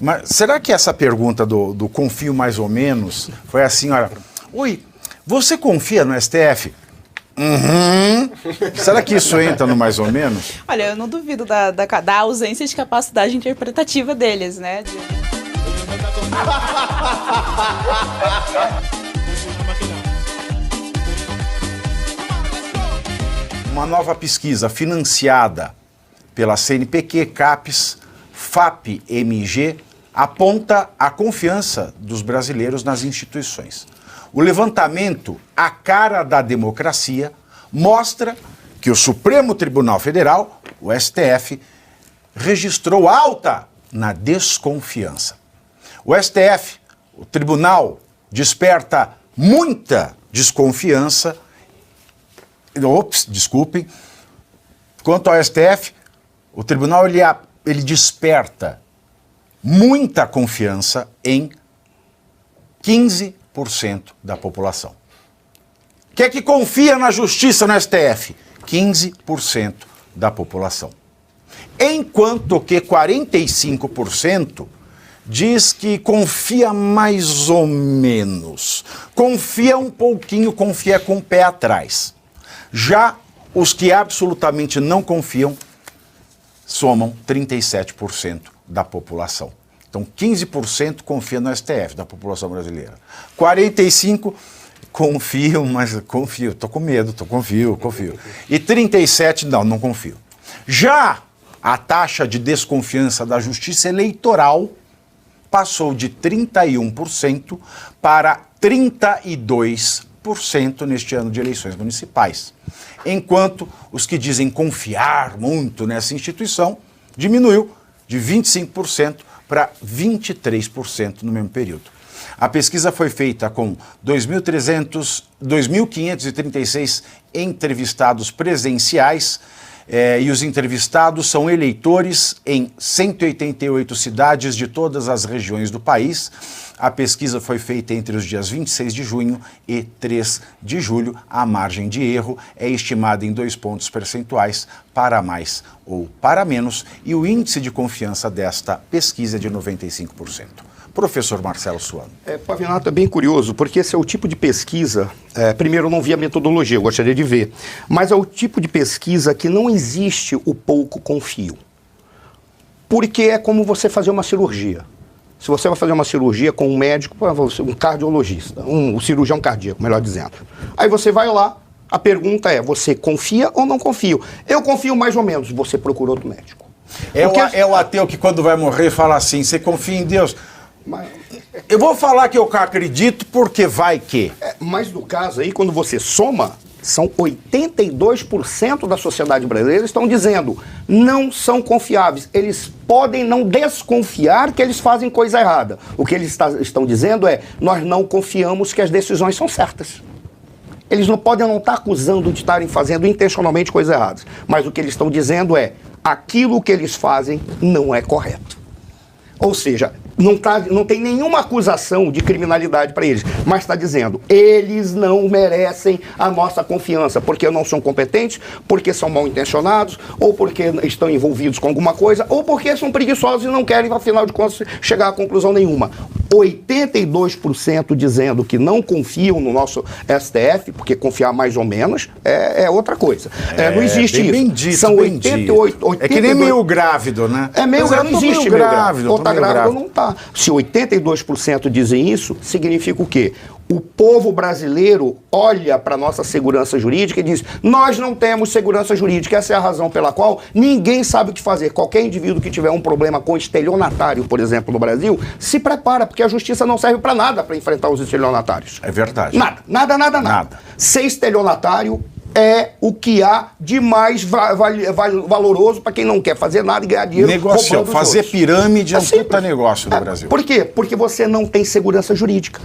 Mas será que essa pergunta do confio mais ou menos foi assim, olha, oi, você confia no STF? Será que isso entra no mais ou menos? Olha, eu não duvido da ausência de capacidade interpretativa deles, né? Uma nova pesquisa financiada pela CNPq, CAPES, FAP-MG, aponta a confiança dos brasileiros nas instituições. O levantamento A Cara da Democracia mostra que o Supremo Tribunal Federal, o STF, registrou alta na desconfiança. O STF, o tribunal, desperta muita desconfiança. Desculpem. Quanto ao STF, o tribunal ele desperta muita confiança em 15% da população. Quem é que confia na justiça no STF? 15% da população. Enquanto que 45% diz que confia mais ou menos. Confia um pouquinho, confia com o pé atrás. Já os que absolutamente não confiam somam 37% da população. Então, 15% confia no STF, da população brasileira. 45% confiam, mas confio, estou com medo, confio. E 37% não confio. Já a taxa de desconfiança da justiça eleitoral passou de 31% para 32% neste ano de eleições municipais. Enquanto os que dizem confiar muito nessa instituição diminuiu de 25% para 23% no mesmo período. A pesquisa foi feita com 2.536 entrevistados presenciais e os entrevistados são eleitores em 188 cidades de todas as regiões do país. A pesquisa foi feita entre os dias 26 de junho e 3 de julho. A margem de erro é estimada em 2 pontos percentuais para mais ou para menos e o índice de confiança desta pesquisa é de 95%. Professor Marcelo Suano. Pavinato, é bem curioso, porque esse é o tipo de pesquisa, primeiro eu não vi a metodologia, eu gostaria de ver, mas é o tipo de pesquisa que não existe o pouco confio. Porque é como você fazer uma cirurgia. Se você vai fazer uma cirurgia com um médico, um cardiologista, um cirurgião cardíaco, melhor dizendo. Aí você vai lá, a pergunta é, você confia ou não confia? Eu confio mais ou menos, você procura outro médico. É o ateu que quando vai morrer fala assim, você confia em Deus? Eu vou falar que eu acredito porque vai que. Mas no caso aí, quando você soma, são 82% da sociedade brasileira estão dizendo não são confiáveis. Eles podem não desconfiar que eles fazem coisa errada. O que eles estão dizendo é nós não confiamos que as decisões são certas. Eles não podem não estar acusando de estarem fazendo intencionalmente coisas erradas. Mas o que eles estão dizendo é aquilo que eles fazem não é correto. Ou seja, não tem nenhuma acusação de criminalidade para eles, mas está dizendo, eles não merecem a nossa confiança, porque não são competentes, porque são mal intencionados, ou porque estão envolvidos com alguma coisa, ou porque são preguiçosos e não querem, afinal de contas, chegar a conclusão nenhuma. 82% dizendo que não confiam no nosso STF, porque confiar mais ou menos é outra coisa. Não existe isso. Bem dito, são bem 88, é que nem meio grávido, né? É meio grávido, não existe meio grávido. Ou tá grávido ou não tá. Se 82% dizem isso, significa o quê? O povo brasileiro olha para a nossa segurança jurídica e diz, nós não temos segurança jurídica. Essa é a razão pela qual ninguém sabe o que fazer. Qualquer indivíduo que tiver um problema com estelionatário, por exemplo, no Brasil, se prepara, porque a justiça não serve para nada para enfrentar os estelionatários. É verdade. Nada. Ser estelionatário é o que há de mais valoroso para quem não quer fazer nada e ganhar dinheiro. Negócio, fazer pirâmide é um puta negócio no Brasil. Por quê? Porque você não tem segurança jurídica.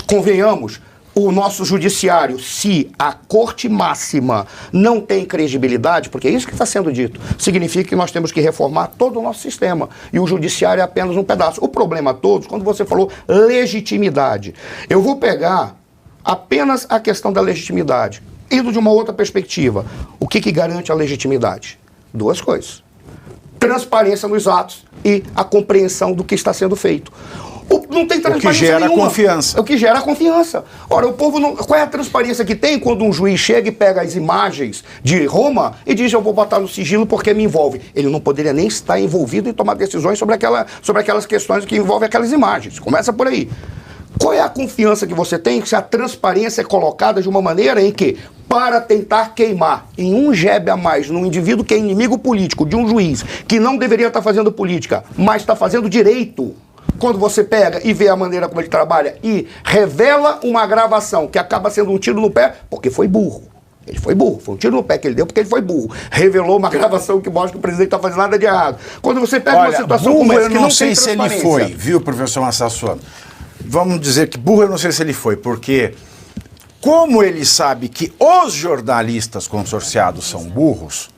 Convenhamos, o nosso judiciário, se a corte máxima não tem credibilidade, porque é isso que está sendo dito, significa que nós temos que reformar todo o nosso sistema. E o judiciário é apenas um pedaço. O problema todo, quando você falou legitimidade, eu vou pegar apenas a questão da legitimidade, indo de uma outra perspectiva. O que garante a legitimidade? Duas coisas. transparência nos atos e a compreensão do que está sendo feito. Não tem transparência o que gera nenhuma. Confiança. É o que gera confiança. Ora, o povo não... Qual é a transparência que tem quando um juiz chega e pega as imagens de Roma e diz: eu vou botar no sigilo porque me envolve? Ele não poderia nem estar envolvido em tomar decisões sobre aquelas questões que envolvem aquelas imagens. Começa por aí. Qual é a confiança que você tem se a transparência é colocada de uma maneira em que, para tentar queimar em um jebe a mais num indivíduo que é inimigo político de um juiz que não deveria estar fazendo política, mas está fazendo direito, quando você pega e vê a maneira como ele trabalha e revela uma gravação que acaba sendo um tiro no pé, porque foi burro. Ele foi burro, foi um tiro no pé que ele deu porque ele foi burro. Revelou uma gravação que mostra que o presidente está fazendo nada de errado. Quando você pega uma situação burro, como essa, eu que não não sei tem se ele foi, viu, professor Massassona? Vamos dizer que burro eu não sei se ele foi, porque como ele sabe que os jornalistas consorciados são burros,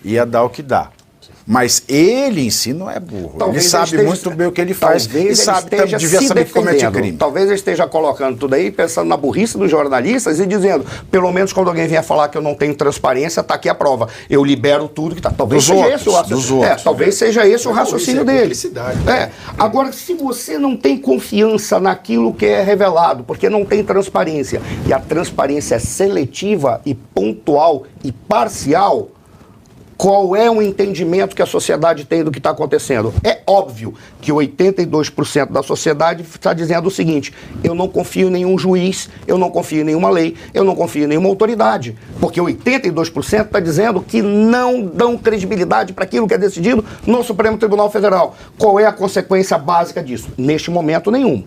ia dar o que dá. Mas ele em si não é burro. Talvez ele sabe muito bem o que ele faz e sabe que devia saber que comete crime. Talvez ele esteja colocando tudo aí, pensando na burrice dos jornalistas e dizendo, pelo menos quando alguém vier falar que eu não tenho transparência, está aqui a prova. Eu libero tudo que está. Talvez seja esse o raciocínio. Talvez seja esse o raciocínio dele. Agora, se você não tem confiança naquilo que é revelado, porque não tem transparência, e a transparência é seletiva e pontual e parcial, qual é o entendimento que a sociedade tem do que está acontecendo? É óbvio que 82% da sociedade está dizendo o seguinte: eu não confio em nenhum juiz, eu não confio em nenhuma lei, eu não confio em nenhuma autoridade. Porque 82% está dizendo que não dão credibilidade para aquilo que é decidido no Supremo Tribunal Federal. Qual é a consequência básica disso? Neste momento, nenhum.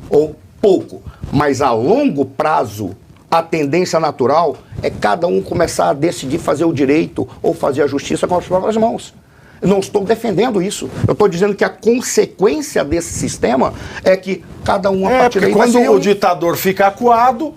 Ou pouco. Mas a longo prazo, a tendência natural é cada um começar a decidir fazer o direito ou fazer a justiça com as próprias mãos. Eu não estou defendendo isso. Eu estou dizendo que a consequência desse sistema é que cada um, a partir daí, quando o ditador fica acuado,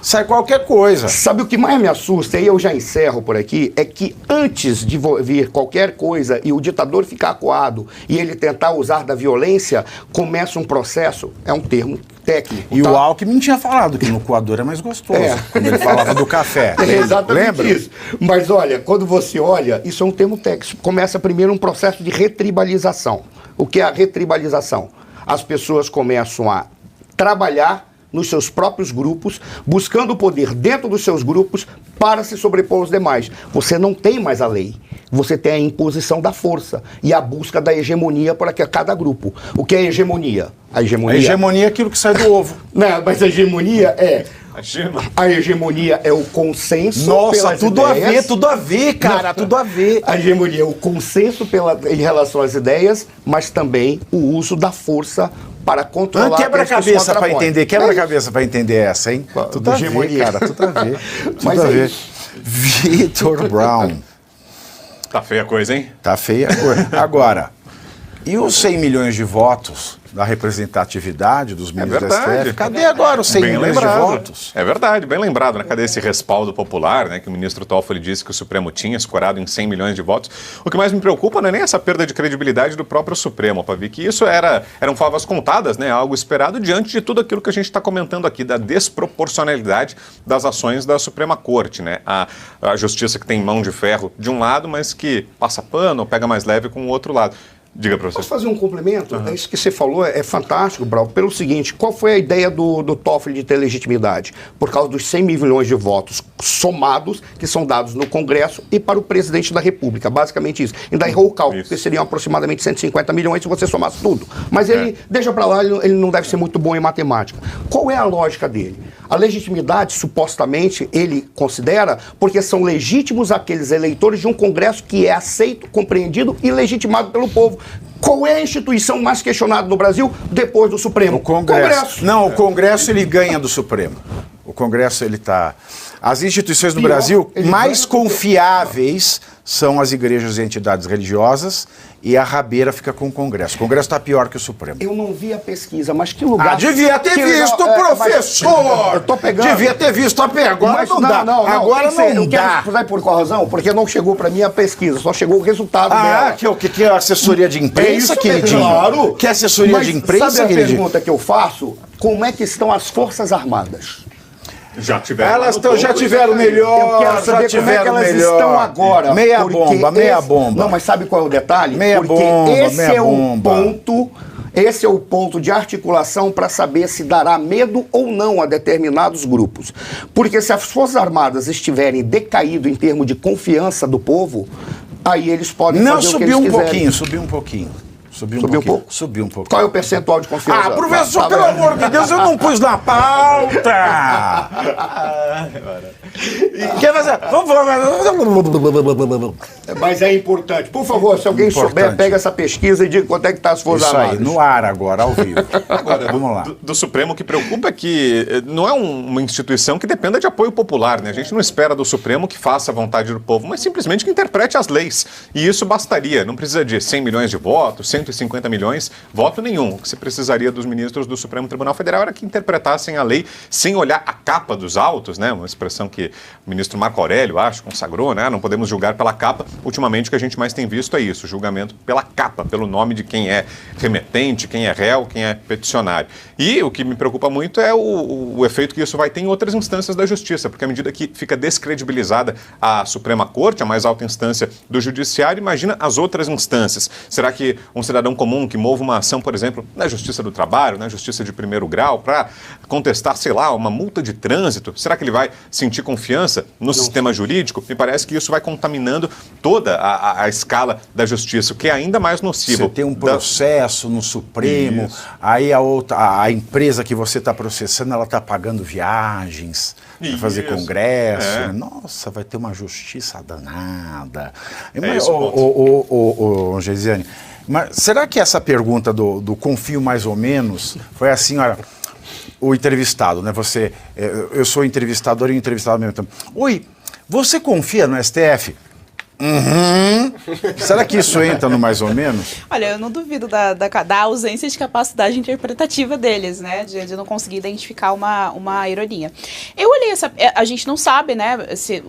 sai qualquer coisa. Sabe o que mais me assusta, e eu já encerro por aqui, é que antes de vir qualquer coisa e o ditador ficar acuado e ele tentar usar da violência, começa um processo, é um termo técnico. E o Alckmin tinha falado que no coador é mais gostoso, quando ele falava do café. Exatamente lembra? Isso. Mas olha, quando você olha, isso é um termo técnico. Começa primeiro um processo de retribalização. O que é a retribalização? As pessoas começam a trabalhar nos seus próprios grupos, buscando o poder dentro dos seus grupos para se sobrepor aos demais. Você não tem mais a lei. Você tem a imposição da força e a busca da hegemonia para cada grupo. O que é hegemonia? A hegemonia é aquilo que sai do ovo. Não, mas a hegemonia é... A hegemonia é o consenso. Nossa, tudo ideias. tudo a ver, cara, tudo a ver. A hegemonia é o consenso em relação às ideias, mas também o uso da força para controlar. Quebra-cabeça para entender, quebra-cabeça para entender essa, hein? Tudo a ver, cara, tudo a ver. Tudo a ver. Vitor Brown. Tá feia a coisa, hein? Tá feia a coisa. Agora, e os 100 milhões de votos da representatividade dos ministros da STF? Cadê agora os 100 milhões de votos? É verdade, bem lembrado, né? Cadê esse respaldo popular, né? Que o ministro Toffoli disse que o Supremo tinha, escorado em 100 milhões de votos. O que mais me preocupa não é nem essa perda de credibilidade do próprio Supremo, Pavi, que isso eram favas contadas, né? Algo esperado diante de tudo aquilo que a gente está comentando aqui, da desproporcionalidade das ações da Suprema Corte, né? A justiça que tem mão de ferro de um lado, mas que passa pano ou pega mais leve com o outro lado. Diga, professor. Posso fazer um complemento? É isso que você falou, é fantástico, Brau. Pelo seguinte, qual foi a ideia do Toffoli de ter legitimidade? Por causa dos 100 milhões de votos somados que são dados no Congresso e para o presidente da República. Basicamente isso. Ainda errou o cálculo, porque seriam aproximadamente 150 milhões se você somasse tudo. Mas ele, deixa para lá, ele não deve ser muito bom em matemática. Qual é a lógica dele? A legitimidade, supostamente, ele considera porque são legítimos aqueles eleitores de um Congresso que é aceito, compreendido e legitimado pelo povo. Qual é a instituição mais questionada no Brasil depois do Supremo? O Congresso. Não, o Congresso ele ganha do Supremo. O Congresso ele está... As instituições no Brasil mais confiáveis são as igrejas e entidades religiosas e a rabeira fica com o Congresso. O Congresso está pior que o Supremo. Eu não vi a pesquisa, mas que lugar... devia ter visto, professor! Eu tô pegando... Devia ter visto a pergunta. Agora não dá. Agora não dá. Sabe por qual razão? Porque não chegou para mim a pesquisa, só chegou o resultado dela. Que é assessoria de imprensa, queridinho? Claro. Que é assessoria de imprensa, sabe a queridinho? pergunta que eu faço? Como é que estão as Forças Armadas? Já tiveram. Elas lá no já topo, tiveram isso aí. melhor, Eu quero já saber como é que tiveram elas melhor. estão agora. Meia porque bomba, meia bomba. Não, mas sabe qual é o detalhe? Meia porque bomba, esse meia é bomba. o ponto. Esse é o ponto de articulação para saber se dará medo ou não a determinados grupos. Porque se as Forças Armadas estiverem decaído em termos de confiança do povo, aí eles podem Não, fazer o que subiu eles um quiserem. pouquinho, subiu um pouquinho. Subiu um pouquinho. Subiu um pouquinho. Qual é o percentual de confiança? Ah, professor, Tá pelo vendo? amor de Deus, eu não pus na pauta! Quer fazer? Vamos. Mas é importante. Por favor, se alguém Importante. souber, pega essa pesquisa e diga quanto é que está as Forças Isso aí, Armadas. no ar agora, ao vivo. Agora, Vamos lá. do Supremo, o que preocupa é que não é uma instituição que dependa de apoio popular, né? A gente não espera do Supremo que faça a vontade do povo, mas simplesmente que interprete as leis. E isso bastaria. Não precisa de 100 milhões de votos, 150 milhões, voto nenhum. O que se precisaria dos ministros do Supremo Tribunal Federal era que interpretassem a lei sem olhar a capa dos autos, né? Uma expressão que o ministro Marco Aurélio, acho, consagrou, né? Não podemos julgar pela capa. Ultimamente, o que a gente mais tem visto é isso, julgamento pela capa, pelo nome de quem é remetente, quem é réu, quem é peticionário. E o que me preocupa muito é o efeito que isso vai ter em outras instâncias da justiça, porque à medida que fica descredibilizada a Suprema Corte, a mais alta instância do judiciário, imagina as outras instâncias. Será que um cidadão comum que move uma ação, por exemplo, na Justiça do Trabalho, na Justiça de Primeiro Grau, para contestar, sei lá, uma multa de trânsito, será que ele vai sentir confiança no sistema jurídico? Me parece que isso vai contaminando toda a escala da justiça, o que é ainda mais nocivo. Você tem um processo no Supremo, aí a empresa que você está processando, ela está pagando viagens para fazer Isso. congresso. É. Nossa, vai ter uma justiça danada. esse o Ô, Geisiane, mas será que essa pergunta do confio mais ou menos foi assim, olha, o entrevistado, né? Você, eu sou entrevistador e o entrevistado ao mesmo tempo. Oi, você confia no STF? Uhum. Será que isso entra no mais ou menos? Olha, eu não duvido da ausência de capacidade interpretativa deles, né? De não conseguir identificar uma ironia. Eu olhei essa... A gente não sabe, né, se,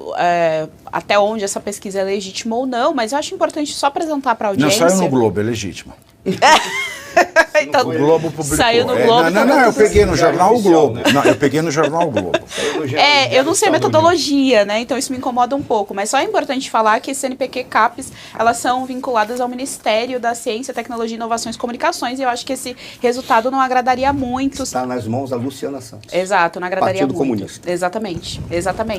até onde essa pesquisa é legítima ou não, mas eu acho importante só apresentar para a Não, audiência... saiu no Globo, é legítimo. Então, O Globo publicou. Saiu no Globo. Não, eu peguei no jornal O oficial, Globo. né? Não, eu peguei no jornal O Globo. Eu não sei a metodologia, né? Então isso me incomoda um pouco. Mas só é importante falar que CNPq e CAPES, elas são vinculadas ao Ministério da Ciência, Tecnologia, Inovações e Comunicações. E eu acho que esse resultado não agradaria muito. Está nas mãos da Luciana Santos. Exato, não agradaria Partido muito. Comunista. Exatamente,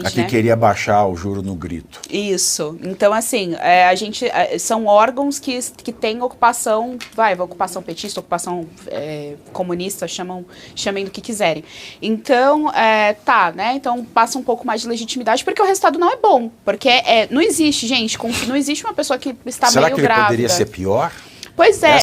Aqui né? queria baixar o juro no grito. Isso. Então, assim, a gente são órgãos que têm ocupação, ocupação petista, ocupação comunista, chamem do que quiserem. Então, né? Então passa um pouco mais de legitimidade, porque o resultado não é bom. Porque não existe, gente, não existe uma pessoa que está Será meio que ele grávida. poderia ser pior? Pois é.